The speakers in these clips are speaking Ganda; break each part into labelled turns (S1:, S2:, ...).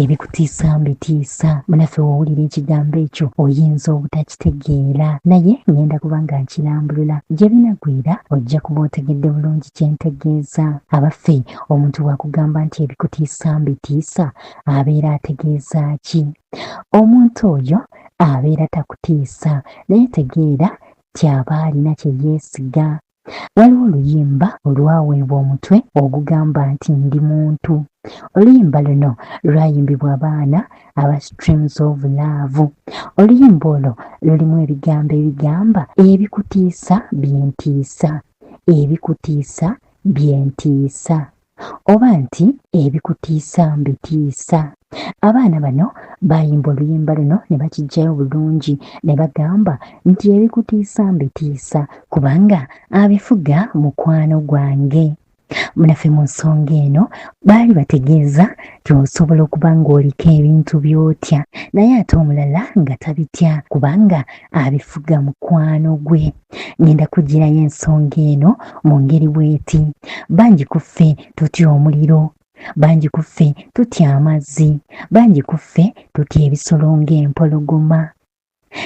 S1: ebikutiisa mbitiisa. Munaffe wowulira ekigambo ekyo oyinza obutakitegeera, naye ngenda kuba nga nkirambulula gye binagwira ojja kuba otegedde bulungi kye ntegeeza. Abaffe omuntu bw'akugamba nti ebikutiisa mbitiisa abeera ategeeza ki? Omuntu oyo abeera takutiisa, naye tegeera ti aba alina kye yeesiga. Waliwo oluyimba olwaweebwa omutwe ogugamba nti ndi muntu. Oluyimba luno lwayimbibwa abaana aba Streams of Love. Oluyimba olwo lulimu ebigambo ebigamba ebikutiisa byentiisa, ebikutiisa byentiisa, oba nti ebikutiisa mbitiisa. Abaana bano bayimba oluyimba luno ne bakijjayo bulungi ne bagamba nti ebikutiisa mbitiisa kubanga abifuga mukwano gwange. Munaffe mu nsonga eno baali bategeeza nti osobola okuba ng'oliko ebintu by'otya naye ate omulala nga tabitya kubanga abifuga mukwano gwe. Ngenda kugirayo ensonga eno mu ngeri bw'eti: bangi ku ffe tutya omuliro, bangi ku ffe tutya amazzi, bangi ku ffe tutya ebisolo ng'empologoma.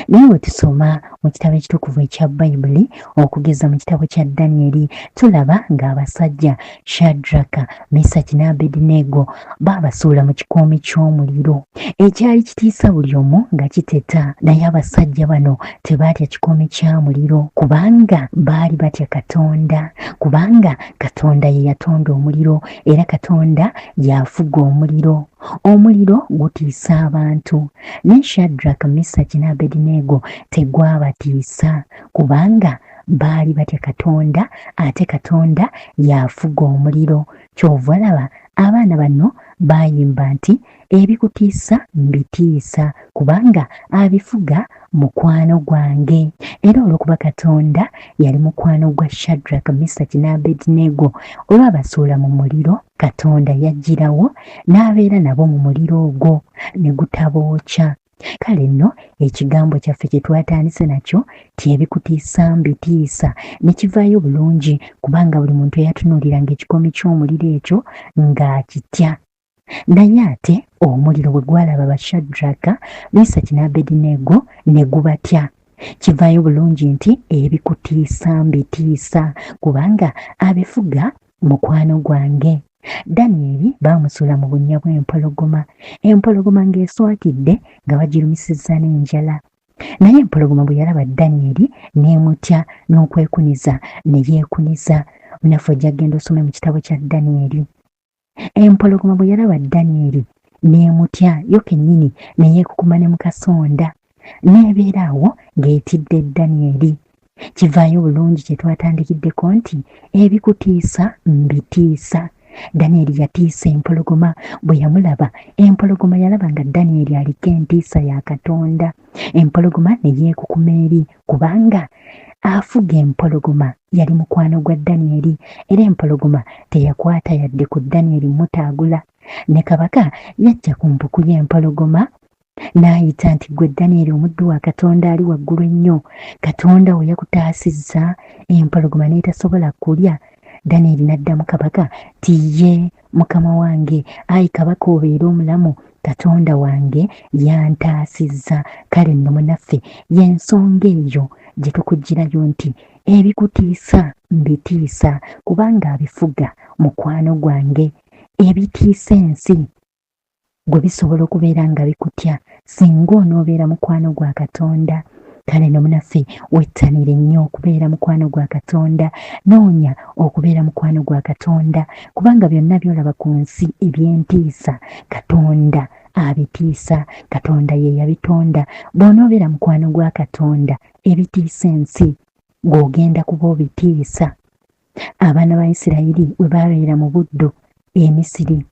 S1: Naye bwe tusoma mu kitabo ekitukuvu ekya Bayibuli okugeza mu kitabo kya Danyeri tulaba ng'abasajja Shadraka, Mesaki ne Abedunego baabasuula mu kikoomi ky'omuliro ekyali kitiisa buli omu nga kiteta. Naye abasajja bano tebaatya kikoomi kya muliro kubanga baali batya Katonda, kubanga Katonda ye yatonda omuliro era Katonda y'afuga omuliro. Omuliro gutiisa abantu, ne Shadraka, Mesaki ne Abedunego tegwabatiisa kubanga baali batya Katonda ate Katonda y'afuga omuliro. Kyova olaba abaana bano bayimba nti ebikutiisa mbitiisa kubanga abifuga mukwano gwange. Era olw'okuba Katonda yali mukwano gwa Shadraka, Mesaki ne Abedunego olwabasuula mu muliro, Katonda yajjirawo n'abeera nabo mu muliro ogwo ne gutabookya. Kale nno ekigambo kyaffe kye twatandise nakyo ti ebikutiisa mbitiisa ne kivaayo bulungi kubanga buli muntu eyatunuuliranga ekikoomi ky'omuliro ekyo ng'akitya. Naye ate omuliro bwe gwalaba ba Shadraka, Mesaki ne Abedunego ne gubatya. Kivaayo bulungi nti ebikutiisa mbitiisa kubanga abifuga mukwano gwange. Danyeri baamusuula mu bunnya bw'empologoma, empologoma ng'eswakidde nga bagirumisizza n'enjala. Naye empologoma bwe yalaba Danyeri n'emutya n'okwekuniza ne yeekuniza. Munaffe ojja genda osome mu kitabo kya Danyeri. Empologoma bwe yalaba Danyeri n'emutya yo kennyini ne yeekukuma ne mu kasonda n'ebeera awo ng'etidde Danyeri. Kivaayo bulungi kye twatandikiddeko nti ebikutiisa mbitiisa. Danyeri yatiisa empologoma bwe yamulaba. Empologoma yalaba nga Danyeri aliko entiisa ya Katonda. Empologoma ne yeekukuma eri kubanga afuga empologoma yali mukwano gwa Danyeri era empologoma teyakwata yadde ku Danyeri mutaagula. Ne kabaka yajja ku mpuku y'empologoma n'ayita nti gwe Danyeri omuddu wa Katonda ali waggulu ennyo, Katonda we yakutaasizza. Empologoma n'etasobola kulya. Danyeri n'addamu kabaka tiye mukama wange, ayi kabaka obeera omulamu, Katonda wange yantaasizza. Kale nno munaffe y'ensonga eyo gye tukugirayo nti ebikutiisa mbitiisa kubanga abifuga mukwano gwange. Ebitiisa ensi gwe bisobola okubeera nga bikutya singa onoobeera mukwano gwa Katonda. Kale nno munaffe wettanire nnyo okubeera mukwano gwa Katonda, noonya okubeera mukwano gwa Katonda kubanga byonna byolaba ku nsi ebyentiisa Katonda abitiisa. Katonda ye yabitonda. Bw'onoobeera mukwano gwa Katonda ebitiisa ensi ng'ogenda kuba obitiisa. Abaana ba Isirayiri bwe baabeera mu buddo e Misiri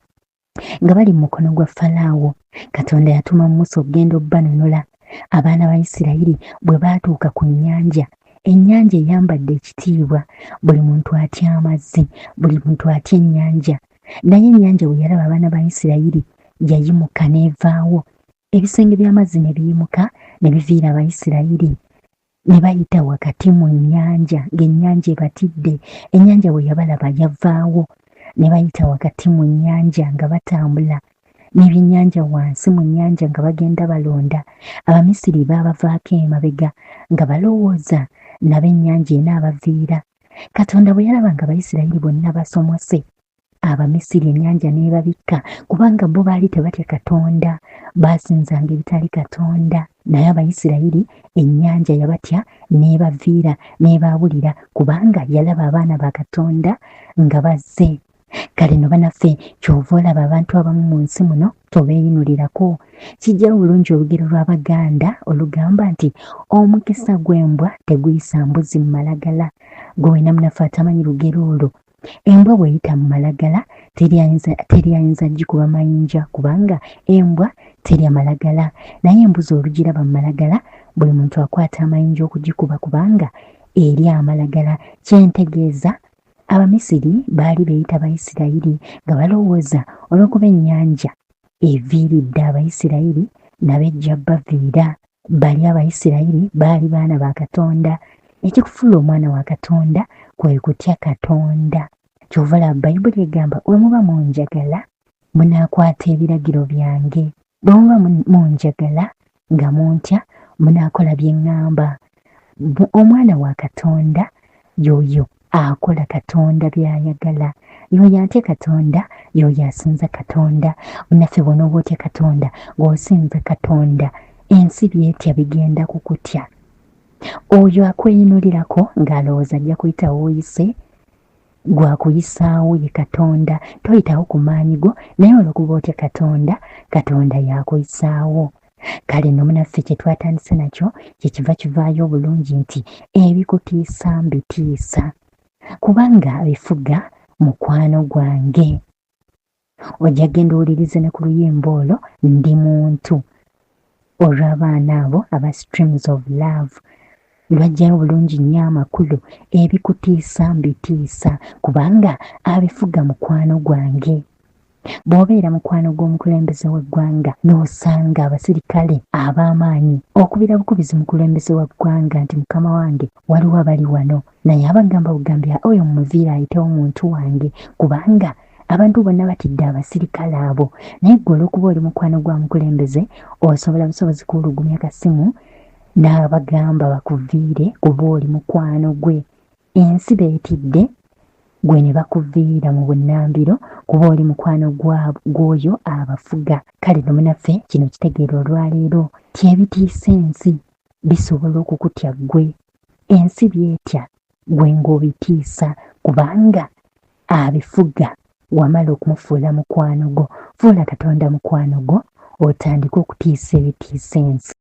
S1: nga bali mu mukono gwa Falaawo, Katonda yatuma Musa okugenda obbanunula. Abaana ba Isirayiri bwe baatuuka ku nnyanja, ennyanja eyambadde ekitiibwa. Buli muntu atya amazzi, buli muntu atya ennyanja. Naye ennyanja bwe yalaba abaana ba Isirayiri yayimuka n'evaawo. Ebisenge by'amazzi ne biyimuka ne biviira Abayisirayiri ne bayita wakati mu nnyanja ng'ennyanja ebatidde. Ennyanja bwe yabalaba yavaawo ne bayita wakati mu nnyanja nga batambula. n'ebyennyanja wansi mu nnyanja nga bagenda balonda. Abamisiri baabavaako emabega nga balowooza nabo ennyanja enaabaviira. Katonda bwe yalaba nga Abayisirayiri bonna basomose, Abamisiri ennyanja n'ebabikka kubanga bo baali tebatya Katonda, baasinzanga ebitali Katonda. Naye Abayisirayiri ennyanja yabatya n'ebaviira n'ebaabulira kubanga yalaba abaana ba Katonda nga bazze. Kale no banaffe kyova olaba abantu abamu mu nsi muno tobeeyinulirako. Kijjawo bulungi olugero lw'Abaganda olugamba nti omukisa gw'embwa teguyisa mbuzi mu malagala. Gwe wena munaffe atamanyi lugero olwo. Embwa bw'eyita mu malagala teriyinza gikuba mayinja kubanga embwa terya malagala, naye embuzi olugiraba mu malagala buli muntu akwata amayinja okugikuba kubanga eri amalagala. Kyentegeeza Abamisiri baali beeyita Abayisirayiri nga balowooza olw'okuba ennyanja eviiridde Abayisirayiri nabo ejja baviira. Bali Abayisirayiri baali baana ba Katonda. Ekikufuula omwana wa Katonda kwe kutya Katonda. Kyova olaba Bayibuli egamba bwe muba munjagala munaakwata ebiragiro byange, bwe muba munjagala nga muntya munaakola bye ŋŋamba. Omwana wa Katonda y'oyo akola Katonda by'ayagala, y'oyo atya Katonda, y'oyo asinza Katonda. Munaffe bw'onooba otya Katonda ng'osinza Katonda, ensi byetya bigenda kukutya. Oyo akweyinulirako ng'alowooza ajja kuyitawo oyise, gwakuyisaawo ye Katonda. Toyitawo ku maanyi go, naye olw'okuba otya Katonda, Katonda yakuyisaawo. Kale nno munaffe kye twatandise nakyo kyekiva kivaayo obulungi nti ebikutiisa mbitiisa kubanga bifuga mukwano gwange. Ojja genda owulirize ne ku luyimba olwo ndi muntu olw'abaana abo aba Streams of Love. Lwajjayo bulungi nnyo amakulu ebikutiisa mbitiisa kubanga abifuga mukwano gwange. Bw'obeera mukwano gw'omukulembeze w'eggwanga n'osanga abasirikale ab'amaanyi okubira bukubizi mukulembeze w'eggwanga nti mukama wange waliwo abali wano, naye abagamba bugambya oyo mumuviira ayitewo muntu wange kubanga abantu bonna batidde abasirikale abo. Naye ggwe olw'okuba oli mukwano gwa mukulembeze osobola busobozi kuwulugumya kasimu n'abagamba bakuviire kuba oli mukwano gwe. Ensi beetidde gwe ne bakuviira mu bunnambiro kuba oli mukwano gw'oyo abafuga. Kale no munaffe kino kitegeera olwaleero ti ebitiisa ensi bisobola okukutya ggwe. Ensi byetya gwe ng'obitiisa kubanga abifuga wamala okumufuula mukwano gwo. Fuula Katonda mukwano gwo otandike okutiisa ebitiisa ensi.